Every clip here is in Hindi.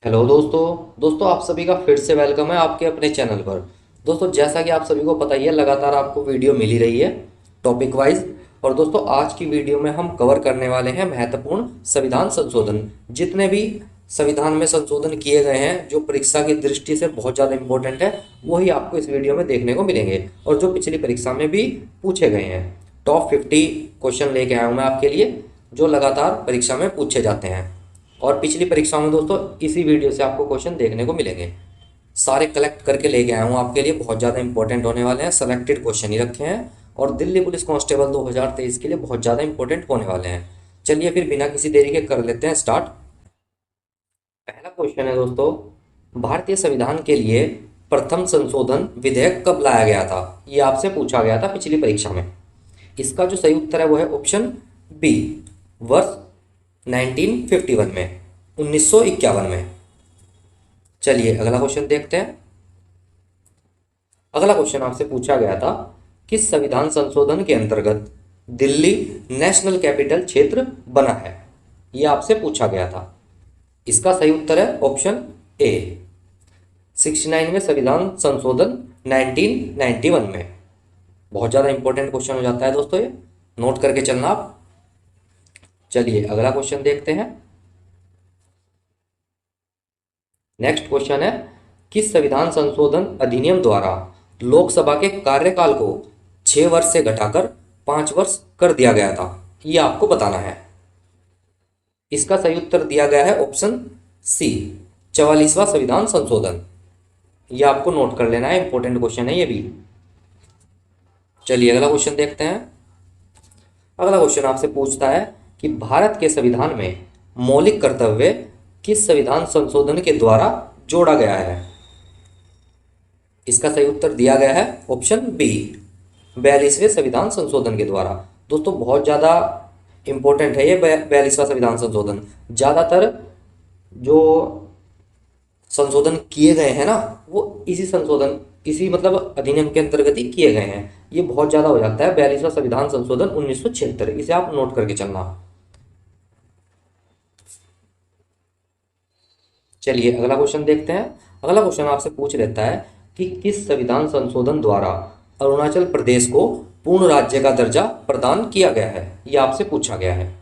हेलो दोस्तों आप सभी का फिर से वेलकम है आपके अपने चैनल पर। दोस्तों जैसा कि आप सभी को पता ही है, लगातार आपको वीडियो मिल ही रही है टॉपिक वाइज। और दोस्तों आज की वीडियो में हम कवर करने वाले हैं महत्वपूर्ण संविधान संशोधन। जितने भी संविधान में संशोधन किए गए हैं जो परीक्षा की दृष्टि से बहुत ज़्यादा इंपॉर्टेंट है, वही आपको इस वीडियो में देखने को मिलेंगे और जो पिछली परीक्षा में भी पूछे गए हैं। टॉप 50 क्वेश्चन लेके आया हूँ मैं आपके लिए, जो लगातार परीक्षा में पूछे जाते हैं। और पिछली परीक्षाओं में दोस्तों इसी वीडियो से आपको क्वेश्चन देखने को मिलेंगे। सारे कलेक्ट करके लेके आया हूँ आपके लिए, बहुत ज़्यादा इंपॉर्टेंट होने वाले हैं, सेलेक्टेड क्वेश्चन ही रखे हैं और दिल्ली पुलिस कांस्टेबल 2023 के लिए बहुत ज़्यादा इंपॉर्टेंट होने वाले हैं। चलिए फिर बिना किसी देरी के कर लेते हैं स्टार्ट। पहला क्वेश्चन है दोस्तों, भारतीय संविधान के लिए प्रथम संशोधन विधेयक कब लाया गया था? ये आपसे पूछा गया था पिछली परीक्षा में। इसका जो सही उत्तर है वो है ऑप्शन बी, वर्ष 1951 में, 1951 में। चलिए अगला क्वेश्चन देखते हैं। अगला क्वेश्चन आपसे पूछा गया था, किस संविधान संशोधन के अंतर्गत दिल्ली नेशनल कैपिटल क्षेत्र बना है? यह आपसे पूछा गया था। इसका सही उत्तर है ऑप्शन ए, 69 में संविधान संशोधन 1991 में। बहुत ज़्यादा इंपॉर्टेंट क्वेश्चन हो जाता है दोस्तों, ये नोट करके चलना आप। चलिए अगला क्वेश्चन देखते हैं। नेक्स्ट क्वेश्चन है, किस संविधान संशोधन अधिनियम द्वारा लोकसभा के कार्यकाल को 6 वर्ष से घटाकर 5 वर्ष कर दिया गया था? यह आपको बताना है। इसका सही उत्तर दिया गया है ऑप्शन सी, 44वां संविधान संशोधन। यह आपको नोट कर लेना है, इंपॉर्टेंट क्वेश्चन है ये भी। चलिए अगला क्वेश्चन देखते हैं। अगला क्वेश्चन आपसे पूछता है कि भारत के संविधान में मौलिक कर्तव्य किस संविधान संशोधन के द्वारा जोड़ा गया है? इसका सही उत्तर दिया गया है ऑप्शन बी, 42वें संविधान संशोधन के द्वारा। दोस्तों बहुत ज़्यादा इंपॉर्टेंट है ये 42वां संविधान संशोधन। ज़्यादातर जो संशोधन किए गए हैं ना, वो इसी मतलब अधिनियम के अंतर्गत ही किए गए हैं। ये बहुत ज़्यादा हो जाता है, 42वां संविधान संशोधन 1976, इसे आप नोट करके चलना। चलिए अगला क्वेश्चन देखते हैं। अगला क्वेश्चन आपसे पूछ लेता है कि किस संविधान संशोधन द्वारा अरुणाचल प्रदेश को पूर्ण राज्य का दर्जा प्रदान किया गया है? यह आपसे पूछा गया है।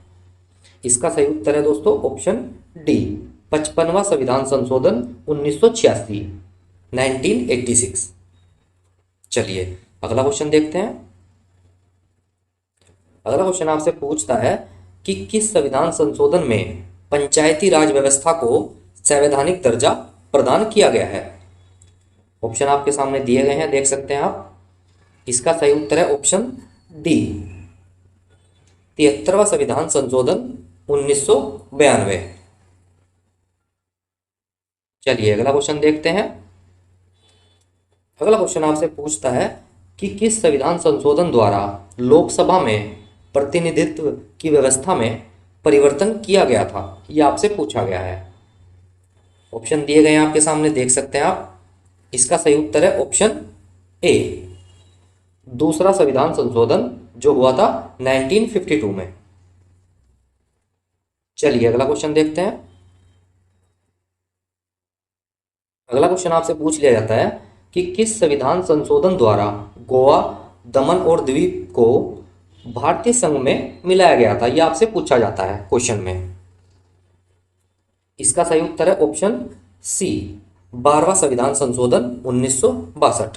इसका सही उत्तर है दोस्तों ऑप्शन डी, 55वां संविधान संशोधन 1986, 1986। चलिए अगला क्वेश्चन देखते हैं। अगला क्वेश्चन आपसे पूछता है कि किस संविधान संशोधन में पंचायती राज व्यवस्था को संवैधानिक दर्जा प्रदान किया गया है? ऑप्शन आपके सामने दिए गए हैं, देख सकते हैं आप। इसका सही उत्तर है ऑप्शन डी, 73वां संविधान संशोधन 1992। चलिए अगला क्वेश्चन देखते हैं। अगला क्वेश्चन आपसे पूछता है कि किस संविधान संशोधन द्वारा लोकसभा में प्रतिनिधित्व की व्यवस्था में परिवर्तन किया गया था? यह आपसे पूछा गया है। ऑप्शन दिए गए हैं आपके सामने, देख सकते हैं आप। इसका सही उत्तर है ऑप्शन ए, दूसरा संविधान संशोधन जो हुआ था 1952 में। चलिए अगला क्वेश्चन देखते हैं। अगला क्वेश्चन आपसे पूछ लिया जाता है कि किस संविधान संशोधन द्वारा गोवा, दमन और द्वीप को भारतीय संघ में मिलाया गया था? यह आपसे पूछा जाता है क्वेश्चन में। इसका सही उत्तर है ऑप्शन सी, 12वां संविधान संशोधन 1962।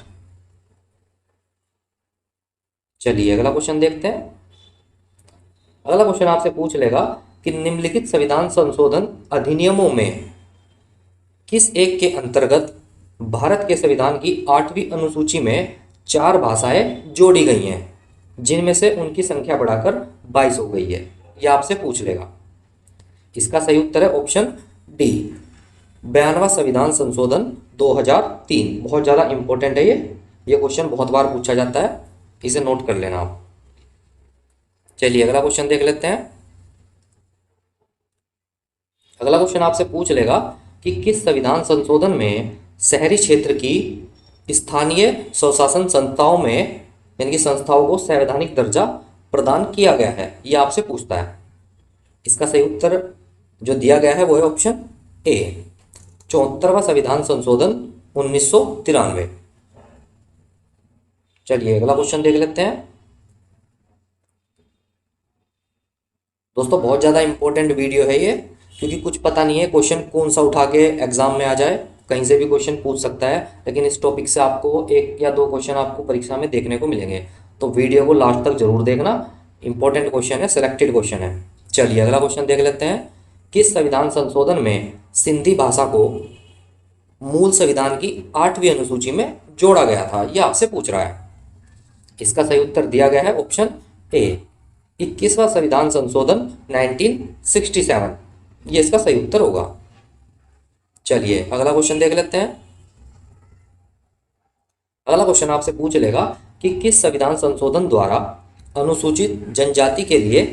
चलिए अगला क्वेश्चन देखते हैं। अगला क्वेश्चन आपसे पूछ लेगा कि निम्नलिखित संविधान संशोधन अधिनियमों में किस एक के अंतर्गत भारत के संविधान की 8वीं अनुसूची में 4 भाषाएं जोड़ी गई हैं, जिनमें से उनकी संख्या बढ़ाकर 22 हो गई है? यह आपसे पूछ लेगा। इसका सही उत्तर है ऑप्शन डी, 92वां संविधान संशोधन 2003। बहुत ज़्यादा इंपॉर्टेंट है ये क्वेश्चन बहुत बार पूछा जाता है, इसे नोट कर लेना आप। चलिए अगला क्वेश्चन देख लेते हैं। अगला क्वेश्चन आपसे पूछ लेगा कि किस संविधान संशोधन में शहरी क्षेत्र की स्थानीय स्वशासन संस्थाओं में, यानी कि संस्थाओं को संवैधानिक दर्जा प्रदान किया गया है? यह आपसे पूछता है। इसका सही उत्तर जो दिया गया है वो है ऑप्शन ए, 74वां संविधान संशोधन 1993। चलिए अगला क्वेश्चन देख लेते हैं। दोस्तों बहुत ज़्यादा इंपॉर्टेंट वीडियो है ये, क्योंकि कुछ पता नहीं है क्वेश्चन कौन सा उठा के एग्जाम में आ जाए, कहीं से भी क्वेश्चन पूछ सकता है। लेकिन इस टॉपिक से आपको एक या दो क्वेश्चन आपको परीक्षा में देखने को मिलेंगे, तो वीडियो को लास्ट तक जरूर देखना। इंपॉर्टेंट क्वेश्चन है, सिलेक्टेड क्वेश्चन है। चलिए अगला क्वेश्चन देख लेते हैं। किस संविधान संशोधन में सिंधी भाषा को मूल संविधान की 8वीं अनुसूची में जोड़ा गया था? यह आपसे पूछ रहा है। इसका सही उत्तर दिया गया है ऑप्शन ए, 21वां संविधान संशोधन 1967। ये इसका सही उत्तर होगा। चलिए अगला क्वेश्चन देख लेते हैं। अगला क्वेश्चन आपसे पूछ लेगा कि किस संविधान संशोधन द्वारा अनुसूचित जनजाति के लिए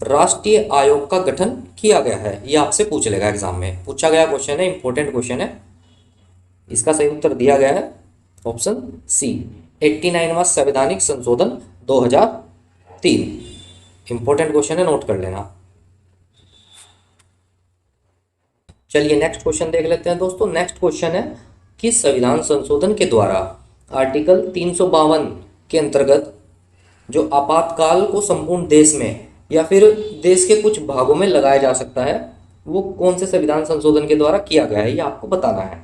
राष्ट्रीय आयोग का गठन किया गया है? ये आपसे पूछ लेगा, एग्जाम में पूछा गया क्वेश्चन है, इंपॉर्टेंट क्वेश्चन है। इसका सही उत्तर दिया गया है ऑप्शन सी, 89वां संवैधानिक संशोधन 2003। इंपॉर्टेंट क्वेश्चन है, नोट कर लेना। चलिए नेक्स्ट क्वेश्चन देख लेते हैं दोस्तों। नेक्स्ट क्वेश्चन है, किस संविधान संशोधन के द्वारा आर्टिकल 352 के अंतर्गत जो आपातकाल को संपूर्ण देश में या फिर देश के कुछ भागों में लगाया जा सकता है, वो कौन से संविधान संशोधन के द्वारा किया गया है, ये आपको बताना है।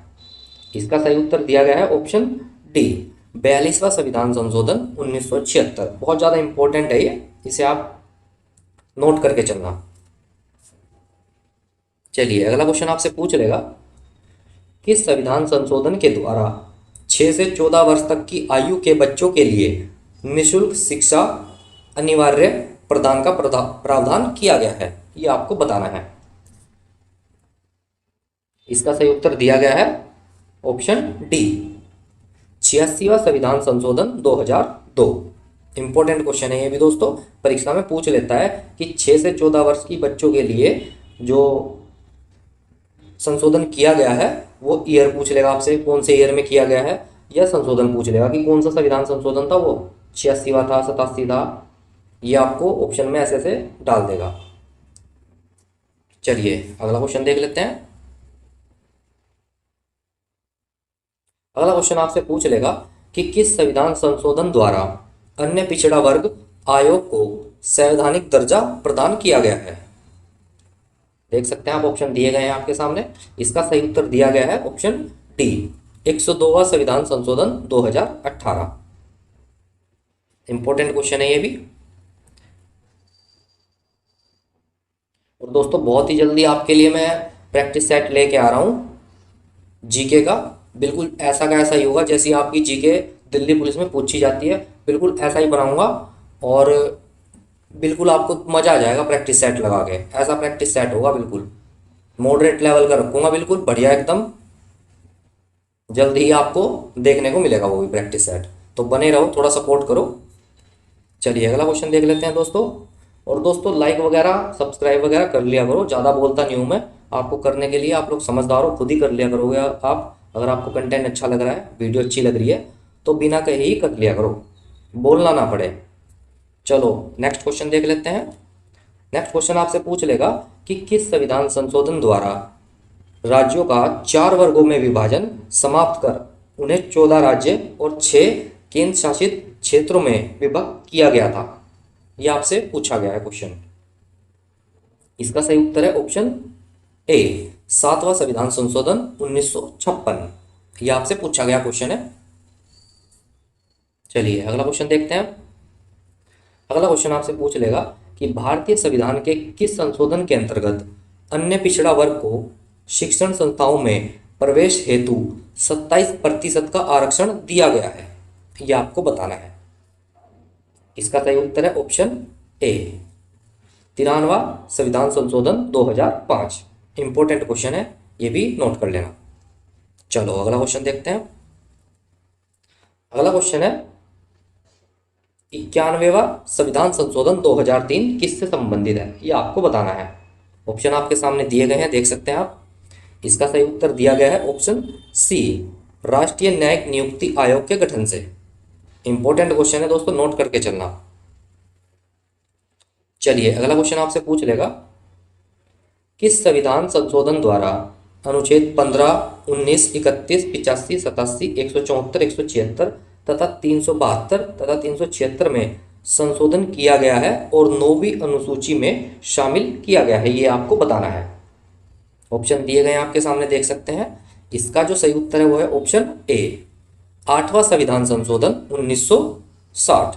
इसका सही उत्तर दिया गया है ऑप्शन डी, 42वां संविधान संशोधन 1976। बहुत ज़्यादा इंपॉर्टेंट है ये, इसे आप नोट करके चलना। चलिए अगला क्वेश्चन आपसे पूछ लेगा, किस संविधान संशोधन के द्वारा 6 से 14 वर्ष तक की आयु के बच्चों के लिए निःशुल्क शिक्षा अनिवार्य प्रदान का प्रावधान किया गया है? ये आपको बताना है। इसका सही उत्तर दिया गया है ऑप्शन डी, 86वां संविधान संशोधन 2002। इंपॉर्टेंट क्वेश्चन है ये भी दोस्तों, परीक्षा में पूछ लेता है कि 6 से 14 वर्ष की बच्चों के लिए जो संशोधन किया गया है वो ईयर पूछ लेगा आपसे, कौन से ईयर में किया गया है, या संशोधन पूछ लेगा कि कौन सा संविधान संशोधन था, वो 86वां था, 87 था, ये आपको ऑप्शन में ऐसे से डाल देगा। चलिए अगला क्वेश्चन देख लेते हैं। अगला क्वेश्चन आपसे पूछ लेगा कि किस संविधान संशोधन द्वारा अन्य पिछड़ा वर्ग आयोग को संवैधानिक दर्जा प्रदान किया गया है? देख सकते हैं आप, ऑप्शन दिए गए हैं आपके सामने। इसका सही उत्तर दिया गया है ऑप्शन डी, 102वां संविधान संशोधन 2018। इंपॉर्टेंट क्वेश्चन है ये भी। और दोस्तों बहुत ही जल्दी आपके लिए मैं प्रैक्टिस सेट लेके आ रहा हूँ जीके का। बिल्कुल ऐसा का ऐसा ही होगा जैसी आपकी जीके दिल्ली पुलिस में पूछी जाती है, बिल्कुल ऐसा ही बनाऊंगा और बिल्कुल आपको मज़ा आ जाएगा प्रैक्टिस सेट लगा के। ऐसा प्रैक्टिस सेट होगा, बिल्कुल मॉडरेट लेवल का रखूँगा, बिल्कुल बढ़िया एकदम। जल्दी ही आपको देखने को मिलेगा वो भी प्रैक्टिस सेट, तो बने रहो, थोड़ा सपोर्ट करो। चलिए अगला क्वेश्चन देख लेते हैं दोस्तों। और दोस्तों लाइक वगैरह सब्सक्राइब वगैरह कर लिया करो, ज़्यादा बोलता नहीं हूँ मैं आपको करने के लिए, आप लोग समझदार हो, खुद ही कर लिया करोगे आप। अगर आपको कंटेंट अच्छा लग रहा है, वीडियो अच्छी लग रही है, तो बिना कहे ही कर लिया करो, बोलना ना पड़े। चलो नेक्स्ट क्वेश्चन देख लेते हैं। नेक्स्ट क्वेश्चन आपसे पूछ लेगा कि किस संविधान संशोधन द्वारा राज्यों का 4 वर्गों में विभाजन समाप्त कर उन्हें 14 राज्य और 6 केंद्र शासित क्षेत्रों में विभक्त किया गया था? यह आपसे पूछा गया है क्वेश्चन। इसका सही उत्तर है ऑप्शन ए, 7वां संविधान संशोधन 1956। यह आपसे पूछा गया क्वेश्चन है। चलिए अगला क्वेश्चन देखते हैं। अगला क्वेश्चन आपसे पूछ लेगा कि भारतीय संविधान के किस संशोधन के अंतर्गत अन्य पिछड़ा वर्ग को शिक्षण संस्थाओं में प्रवेश हेतु 27% का आरक्षण दिया गया है? यह आपको बताना है। इसका सही उत्तर है ऑप्शन ए, 93वां संविधान संशोधन 2005। इंपॉर्टेंट क्वेश्चन है, ये भी नोट कर लेना। चलो अगला क्वेश्चन देखते हैं। अगला क्वेश्चन है, 91वां संविधान संशोधन 2003 किससे संबंधित है? ये आपको बताना है। ऑप्शन आपके सामने दिए गए हैं, देख सकते हैं आप। इसका सही उत्तर दिया गया है ऑप्शन सी, राष्ट्रीय न्यायिक नियुक्ति आयोग के गठन से। इंपॉर्टेंट क्वेश्चन है दोस्तों, नोट करके चलना। चलिए अगला क्वेश्चन आपसे पूछ लेगा, किस संविधान संशोधन द्वारा अनुच्छेद 15 19, 31, 85, 87, 174, 176 तथा 372 तथा 376 में संशोधन किया गया है और 9वीं अनुसूची में शामिल किया गया है, ये आपको बताना है। ऑप्शन दिए गए हैं आपके सामने, देख सकते हैं। इसका जो सही उत्तर है वो है ऑप्शन ए, 8वां संविधान संशोधन 1960।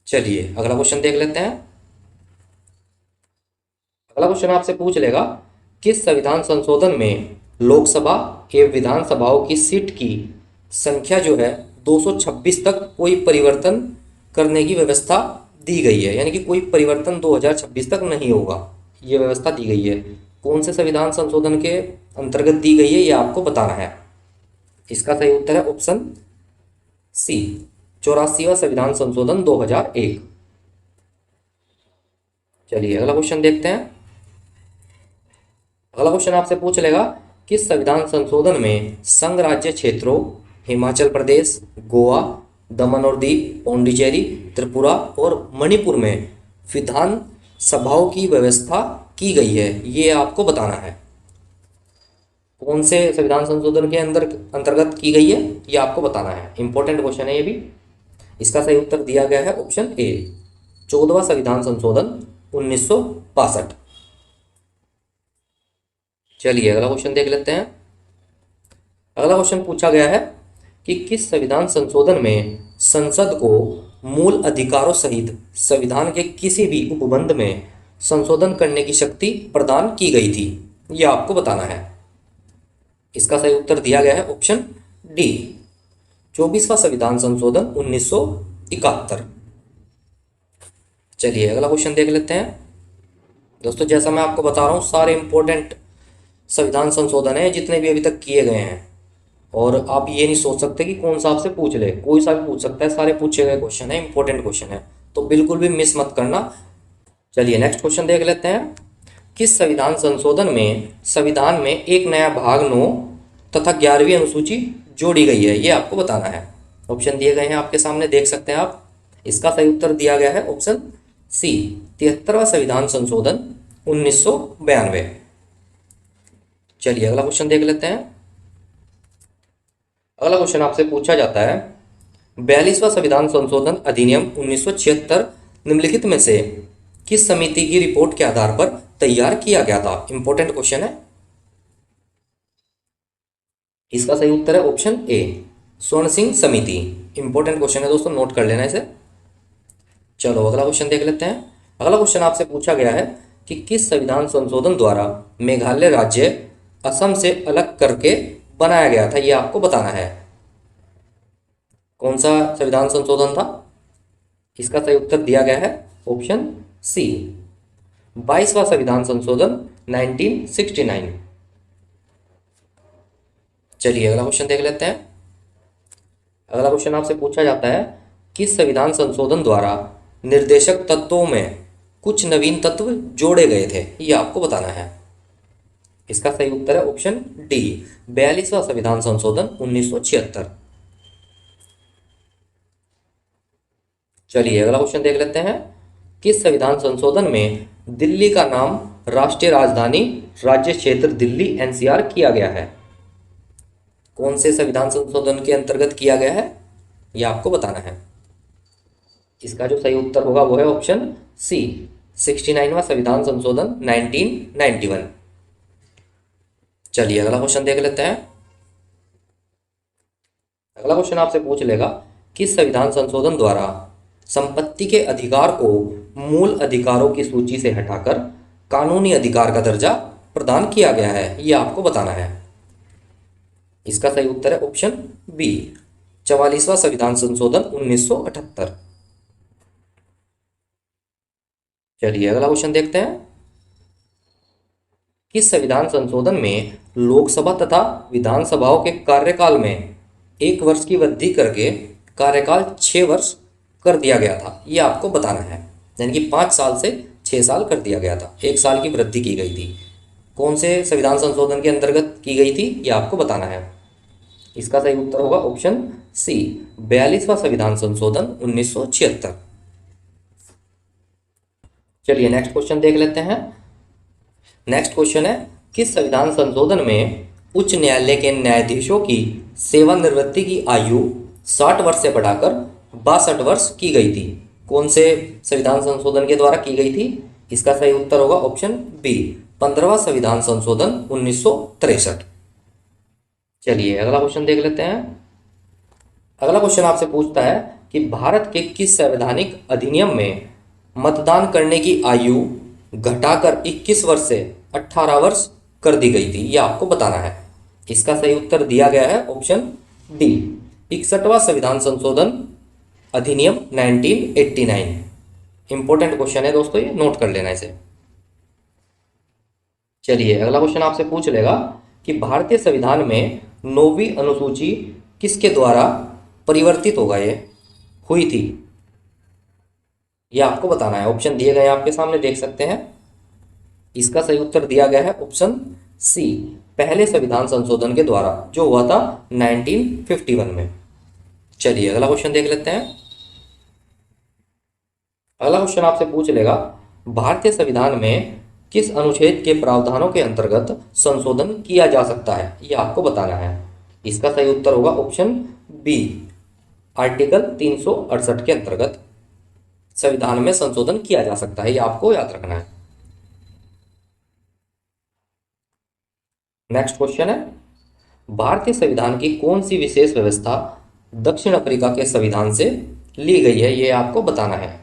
चलिए अगला क्वेश्चन देख लेते हैं। अगला क्वेश्चन आपसे पूछ लेगा, किस संविधान संशोधन में लोकसभा एवं विधानसभाओं की सीट की संख्या जो है 226 तक कोई परिवर्तन करने की व्यवस्था दी गई है, यानी कि कोई परिवर्तन 2026 तक नहीं होगा, ये व्यवस्था दी गई है। कौन से संविधान संशोधन के अंतर्गत दी गई है, ये आपको बताना है। इसका सही उत्तर है ऑप्शन सी, 84वां संविधान संशोधन 2001। चलिए अगला क्वेश्चन देखते हैं। अगला क्वेश्चन आपसे पूछ लेगा, किस संविधान संशोधन में संघ राज्य क्षेत्रों हिमाचल प्रदेश, गोवा, दमन और दीव, पौंडीचेरी, त्रिपुरा और मणिपुर में विधान सभाओं की व्यवस्था की गई है, ये आपको बताना है। कौन से संविधान संशोधन के अंतर्गत की गई है, ये आपको बताना है। इंपॉर्टेंट क्वेश्चन है ये भी। इसका सही उत्तर दिया गया है ऑप्शन ए, 14वां संविधान संशोधन 1962। चलिए अगला क्वेश्चन देख लेते हैं। अगला क्वेश्चन पूछा गया है कि किस संविधान संशोधन में संसद को मूल अधिकारों सहित संविधान के किसी भी उपबंध में संशोधन करने की शक्ति प्रदान की गई थी, यह आपको बताना है। इसका सही उत्तर दिया गया है ऑप्शन डी, 24वां संविधान संशोधन 1971। चलिए अगला क्वेश्चन देख लेते हैं। दोस्तों जैसा मैं आपको बता रहा हूँ, सारे इंपॉर्टेंट संविधान संशोधन है जितने भी अभी तक किए गए हैं, और आप ये नहीं सोच सकते कि कौन सा आपसे पूछ ले, कोई सा भी पूछ सकता है। सारे पूछे गए क्वेश्चन है, इंपॉर्टेंट क्वेश्चन है, तो बिल्कुल भी मिस मत करना। चलिए नेक्स्ट क्वेश्चन देख लेते हैं। किस संविधान संशोधन में संविधान में एक नया भाग 9 तथा 11वीं अनुसूची जोड़ी गई है, ये आपको बताना है। ऑप्शन दिए गए हैं आपके सामने, देख सकते हैं आप। इसका सही उत्तर दिया गया है ऑप्शन सी, 73वां संविधान संशोधन 1992। चलिए अगला क्वेश्चन देख लेते हैं। अगला क्वेश्चन आपसे पूछा जाता है, 42वां संविधान संशोधन अधिनियम 1976 निम्नलिखित में से किस समिति की रिपोर्ट के आधार पर तैयार किया गया था? इंपॉर्टेंट क्वेश्चन है। इसका सही उत्तर है ऑप्शन ए, स्वर्ण सिंह समिति। इंपॉर्टेंट क्वेश्चन है दोस्तों, नोट कर लेना इसे। चलो अगला क्वेश्चन देख लेते हैं। अगला क्वेश्चन आपसे पूछा गया है कि किस संविधान संशोधन द्वारा मेघालय राज्य असम से अलग करके बनाया गया था, यह आपको बताना है। कौन सा संविधान संशोधन था? इसका सही उत्तर दिया गया है ऑप्शन सी, 22वां संविधान संशोधन 1969। चलिए अगला क्वेश्चन देख लेते हैं। अगला क्वेश्चन आपसे पूछा जाता है, किस संविधान संशोधन द्वारा निर्देशक तत्वों में कुछ नवीन तत्व जोड़े गए थे, ये आपको बताना है। इसका सही उत्तर है ऑप्शन डी, 42वां संविधान संशोधन 1976। चलिए अगला क्वेश्चन देख लेते हैं। किस संविधान संशोधन में दिल्ली का नाम राष्ट्रीय राजधानी राज्य क्षेत्र दिल्ली एनसीआर किया गया है? कौन से संविधान संशोधन के अंतर्गत किया गया है, यह आपको बताना है। इसका जो सही उत्तर होगा वो है ऑप्शन सी, 69वां संविधान संशोधन 1991। चलिए अगला क्वेश्चन देख लेते हैं। अगला क्वेश्चन आपसे पूछ लेगा, किस संविधान संशोधन द्वारा संपत्ति के अधिकार को मूल अधिकारों की सूची से हटाकर कानूनी अधिकार का दर्जा प्रदान किया गया है, यह आपको बताना है। इसका सही उत्तर है ऑप्शन बी, 44वां संविधान संशोधन 1978। चलिए अगला क्वेश्चन देखते हैं। किस संविधान संशोधन में लोकसभा तथा विधानसभाओं के कार्यकाल में 1 वर्ष की वृद्धि करके कार्यकाल 6 वर्ष कर दिया गया था, यह आपको बताना है। यानी कि 5 साल से 6 साल कर दिया गया था, 1 साल की वृद्धि की गई थी। कौन से संविधान संशोधन के अंतर्गत की गई थी, यह आपको बताना है। इसका सही उत्तर होगा ऑप्शन सी, 42वां संविधान संशोधन 1976। चलिए नेक्स्ट क्वेश्चन देख लेते हैं। नेक्स्ट क्वेश्चन है, किस संविधान संशोधन में उच्च न्यायालय के न्यायाधीशों की सेवानिवृत्ति की आयु 60 वर्ष से बढ़ाकर 62 वर्ष की गई थी। कौन से संविधान संशोधन के द्वारा की गई थी? इसका सही उत्तर होगा ऑप्शन बी, 15वां संविधान संशोधन 1963। चलिए अगला क्वेश्चन देख लेते हैं। अगला क्वेश्चन आपसे पूछता है कि भारत के किस संवैधानिक अधिनियम में मतदान करने की आयु घटाकर 21 वर्ष से 18 वर्ष कर दी गई थी? यह आपको बताना है। इसका सही उत्तर दिया गया है ऑप्शन डी, 61वां संविधान संशोधन अधिनियम 1989। इंपॉर्टेंट क्वेश्चन है दोस्तों, ये नोट कर लेना इसे। चलिए अगला क्वेश्चन आपसे पूछ लेगा कि भारतीय संविधान में 9वीं अनुसूची किसके द्वारा परिवर्तित हुई थी? यह आपको बताना है। ऑप्शन दिए गए आपके सामने, देख सकते हैं। इसका सही उत्तर दिया गया है ऑप्शन सी, पहले संविधान संशोधन के द्वारा, जो हुआ था 1951 में। चलिए अगला क्वेश्चन देख लेते हैं। अगला क्वेश्चन आपसे पूछ लेगा भारतीय संविधान में किस अनुच्छेद के प्रावधानों के अंतर्गत संशोधन किया जा सकता है? यह आपको बताना है। इसका सही उत्तर होगा ऑप्शन बी, आर्टिकल 368 के अंतर्गत संविधान में संशोधन किया जा सकता है। यह आपको याद रखना है। नेक्स्ट क्वेश्चन है, भारतीय संविधान की कौन सी विशेष व्यवस्था दक्षिण अफ्रीका के संविधान से ली गई है? यह आपको बताना है।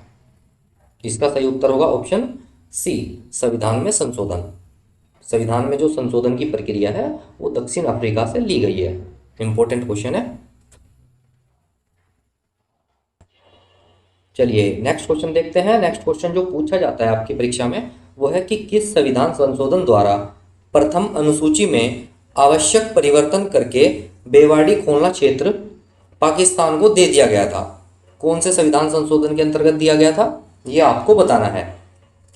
इसका सही उत्तर होगा ऑप्शन सी, संविधान में संशोधन। संविधान में जो संशोधन की प्रक्रिया है वो दक्षिण अफ्रीका से ली गई है। इंपॉर्टेंट क्वेश्चन है। चलिए नेक्स्ट क्वेश्चन देखते हैं। नेक्स्ट क्वेश्चन जो पूछा जाता है आपकी परीक्षा में वो है कि किस संविधान संशोधन द्वारा प्रथम अनुसूची में आवश्यक परिवर्तन करके बेवाड़ी खोलना क्षेत्र पाकिस्तान को दे दिया गया था? कौन से संविधान संशोधन के अंतर्गत दिया गया था? यह आपको बताना है।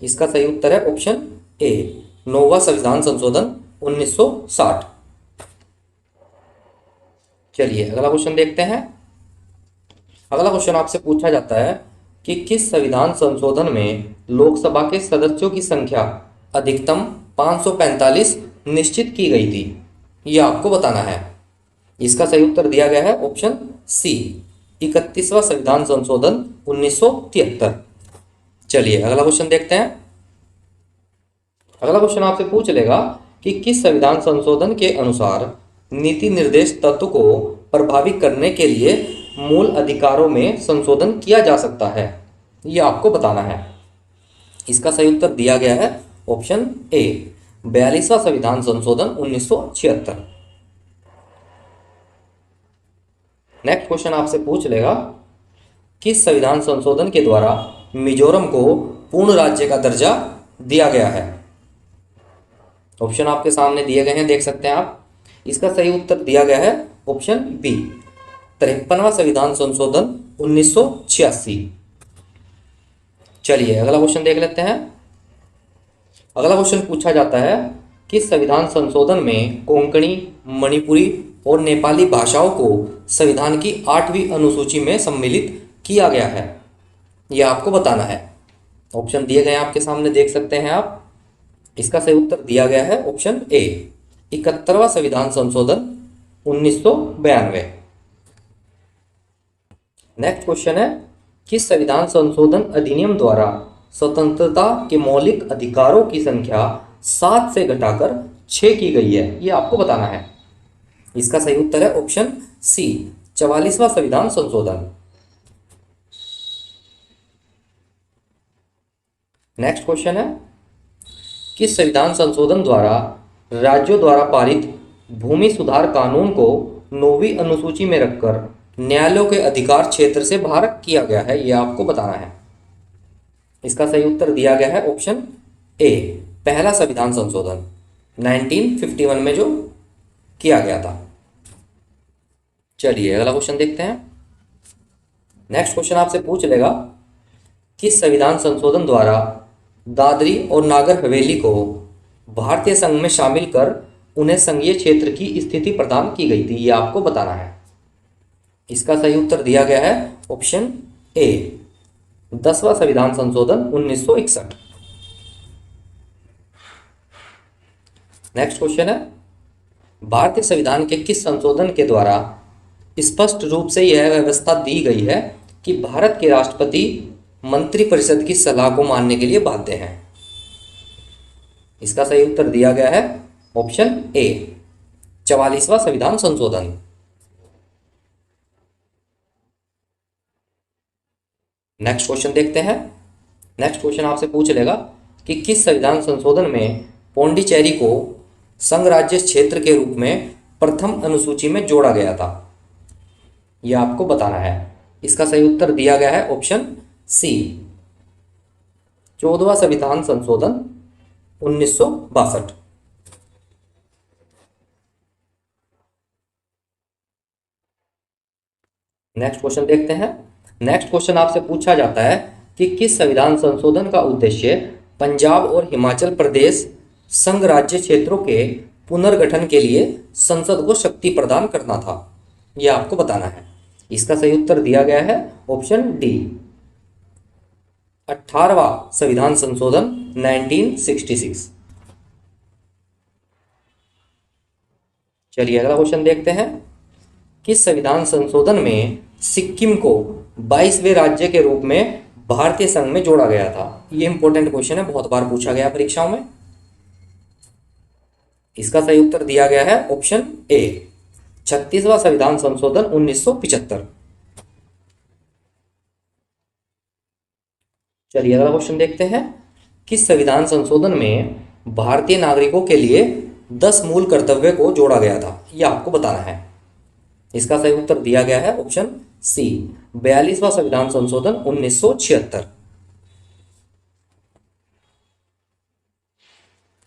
इसका सही उत्तर है ऑप्शन ए, 9वां संविधान संशोधन 1960। चलिए अगला क्वेश्चन देखते हैं। अगला क्वेश्चन आपसे पूछा जाता है कि किस संविधान संशोधन में लोकसभा के सदस्यों की संख्या अधिकतम 545 निश्चित की गई थी? यह आपको बताना है। इसका सही उत्तर दिया गया है ऑप्शन सी, 31वां संविधान संशोधन 1973। चलिए अगला क्वेश्चन देखते हैं। अगला क्वेश्चन आपसे पूछ लेगा कि किस संविधान संशोधन के अनुसार नीति निर्देश तत्व को प्रभावी करने के लिए मूल अधिकारों में संशोधन किया जा सकता है? यह आपको बताना है। इसका सही उत्तर दिया गया है ऑप्शन ए, 42वां संविधान संशोधन 1976। नेक्स्ट क्वेश्चन आपसे पूछ लेगा किस संविधान संशोधन के द्वारा मिजोरम को पूर्ण राज्य का दर्जा दिया गया है? ऑप्शन आपके सामने दिए गए हैं, देख सकते हैं आप। इसका सही उत्तर दिया गया है ऑप्शन बी, 53वां संविधान संशोधन 1986। चलिए अगला क्वेश्चन देख लेते हैं। अगला क्वेश्चन पूछा जाता है कि संविधान संशोधन में कोंकणी, मणिपुरी और नेपाली भाषाओं को संविधान की 8वीं अनुसूची में सम्मिलित किया गया है? यह आपको बताना है। ऑप्शन दिए गए हैं आपके सामने, देख सकते हैं आप। इसका सही उत्तर दिया गया है ऑप्शन ए, 71वां संविधान संशोधन 1992। नेक्स्ट क्वेश्चन है किस संविधान संशोधन अधिनियम द्वारा स्वतंत्रता के मौलिक अधिकारों की संख्या 7 से घटाकर 6 की गई है? यह आपको बताना है। इसका सही उत्तर है ऑप्शन सी, 44वां संविधान संशोधन। नेक्स्ट क्वेश्चन है किस संविधान संशोधन द्वारा राज्यों द्वारा पारित भूमि सुधार कानून को 9वीं अनुसूची में रखकर न्यायालयों के अधिकार क्षेत्र से बाहर किया गया है? यह आपको बताना है। इसका सही उत्तर दिया गया है ऑप्शन ए, पहला संविधान संशोधन 1951 में जो किया गया था। चलिए अगला क्वेश्चन देखते हैं। नेक्स्ट क्वेश्चन आपसे पूछ लेगा किस संविधान संशोधन द्वारा दादरी और नागर हवेली को भारतीय संघ में शामिल कर उन्हें संघीय क्षेत्र की स्थिति प्रदान की गई थी? यह आपको बताना है। इसका सही उत्तर दिया गया है ऑप्शन ए, 10वां संविधान संशोधन 1961। नेक्स्ट क्वेश्चन है भारतीय संविधान के किस संशोधन के द्वारा स्पष्ट रूप से यह व्यवस्था दी गई है कि भारत के राष्ट्रपति मंत्रिपरिषद की सलाह को मानने के लिए बाध्य हैं? इसका सही उत्तर दिया गया है ऑप्शन ए, 44वां संविधान संशोधन। नेक्स्ट क्वेश्चन देखते हैं। नेक्स्ट क्वेश्चन आपसे पूछ लेगा कि किस संविधान संशोधन में पौंडीचेरी को संघ राज्य क्षेत्र के रूप में प्रथम अनुसूची में जोड़ा गया था? यह आपको बताना है। इसका सही उत्तर दिया गया है ऑप्शन सी, 14वां संविधान संशोधन 1962। नेक्स्ट क्वेश्चन देखते हैं। नेक्स्ट क्वेश्चन आपसे पूछा जाता है कि किस संविधान संशोधन का उद्देश्य पंजाब और हिमाचल प्रदेश संघ राज्य क्षेत्रों के पुनर्गठन के लिए संसद को शक्ति प्रदान करना था? यह आपको बताना है। इसका सही उत्तर दिया गया है ऑप्शन डी, 18वां संविधान संशोधन 1966। चलिए अगला क्वेश्चन देखते हैं। किस संविधान संशोधन में सिक्किम को 22वें राज्य के रूप में भारतीय संघ में जोड़ा गया था? यह इंपॉर्टेंट क्वेश्चन है, बहुत बार पूछा गया परीक्षाओं में। इसका सही उत्तर दिया गया है ऑप्शन ए, 36वां संविधान संशोधन 1975। चलिए अगला क्वेश्चन देखते हैं। किस संविधान संशोधन में भारतीय नागरिकों के लिए 10 मूल कर्तव्य को जोड़ा गया था? यह आपको बताना है। इसका सही उत्तर दिया गया है ऑप्शन सी, 42वां संविधान संशोधन 1976।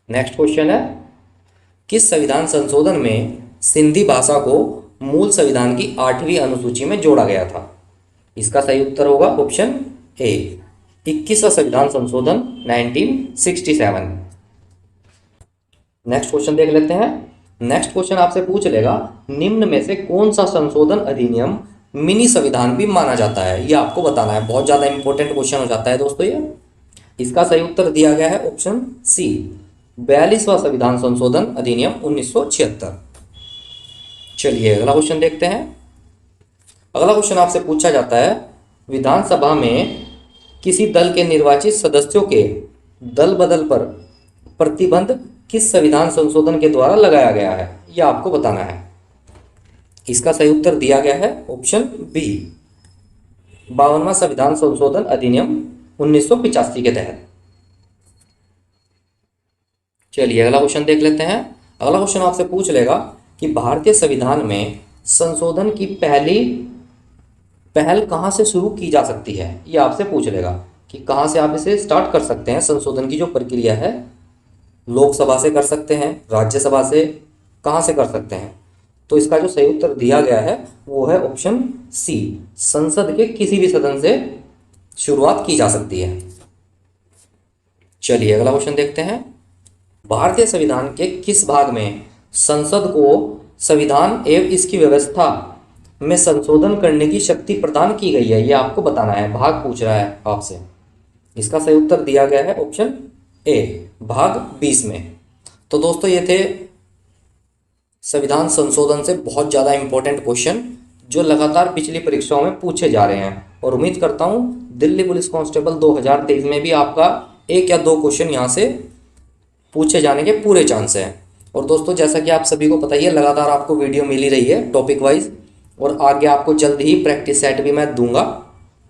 नेक्स्ट क्वेश्चन है, किस संविधान संशोधन में सिंधी भाषा को मूल संविधान की 8वीं अनुसूची में जोड़ा गया था? इसका सही उत्तर होगा ऑप्शन ए, 21वां संविधान संशोधन 1967। नेक्स्ट क्वेश्चन देख लेते हैं। नेक्स्ट क्वेश्चन आपसे पूछ लेगा निम्न में से कौन सा संशोधन अधिनियम मिनी संविधान भी माना जाता है? यह आपको बताना है। बहुत ज्यादा इंपॉर्टेंट क्वेश्चन हो जाता है दोस्तों ये। इसका सही उत्तर दिया गया है ऑप्शन सी, 42वां संविधान संशोधन अधिनियम 1976। चलिए अगला क्वेश्चन देखते हैं। अगला क्वेश्चन आपसे पूछा जाता है विधानसभा में किसी दल के निर्वाचित सदस्यों के दल बदल पर प्रतिबंध किस संविधान संशोधन के द्वारा लगाया गया है? यह आपको बताना है। इसका सही उत्तर दिया गया है ऑप्शन बी, 52वां संविधान संशोधन अधिनियम 1985 के तहत। चलिए अगला क्वेश्चन देख लेते हैं। अगला क्वेश्चन आपसे पूछ लेगा कि भारतीय संविधान में संशोधन की पहल कहाँ से शुरू की जा सकती है? ये आपसे पूछ लेगा कि कहाँ से आप इसे स्टार्ट कर सकते हैं। संशोधन की जो प्रक्रिया है, लोकसभा से कर सकते हैं, राज्यसभा से, कहाँ से कर सकते हैं? तो इसका जो सही उत्तर दिया गया है वो है ऑप्शन सी, संसद के किसी भी सदन से शुरुआत की जा सकती है। चलिए अगला क्वेश्चन देखते हैं। भारतीय संविधान के किस भाग में संसद को संविधान एवं इसकी व्यवस्था में संशोधन करने की शक्ति प्रदान की गई है? यह आपको बताना है। भाग पूछ रहा है आपसे। इसका सही उत्तर दिया गया है ऑप्शन ए, भाग 20 में। तो दोस्तों ये थे संविधान संशोधन से बहुत ज़्यादा इंपॉर्टेंट क्वेश्चन जो लगातार पिछली परीक्षाओं में पूछे जा रहे हैं, और उम्मीद करता हूँ दिल्ली पुलिस कांस्टेबल 2023 में भी आपका 1 या 2 क्वेश्चन यहाँ से पूछे जाने के पूरे चांस हैं। और दोस्तों जैसा कि आप सभी को पता ही है, लगातार आपको वीडियो मिल ही रही है टॉपिक वाइज, और आगे आपको जल्द ही प्रैक्टिस सेट भी मैं दूंगा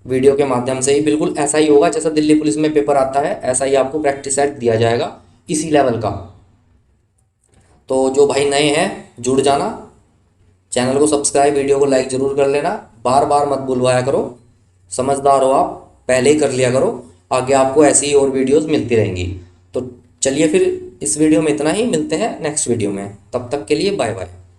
वीडियो के माध्यम से ही। बिल्कुल ऐसा ही होगा जैसा दिल्ली पुलिस में पेपर आता है, ऐसा ही आपको प्रैक्टिस सेट दिया जाएगा इसी लेवल का। तो जो भाई नए हैं जुड़ जाना, चैनल को सब्सक्राइब, वीडियो को लाइक ज़रूर कर लेना, बार बार मत बुलवाया करो, समझदार हो आप, पहले ही कर लिया करो, आगे आपको ऐसी ही और वीडियोज़ मिलती रहेंगी। तो चलिए फिर इस वीडियो में इतना ही, मिलते हैं नेक्स्ट वीडियो में, तब तक के लिए बाय बाय।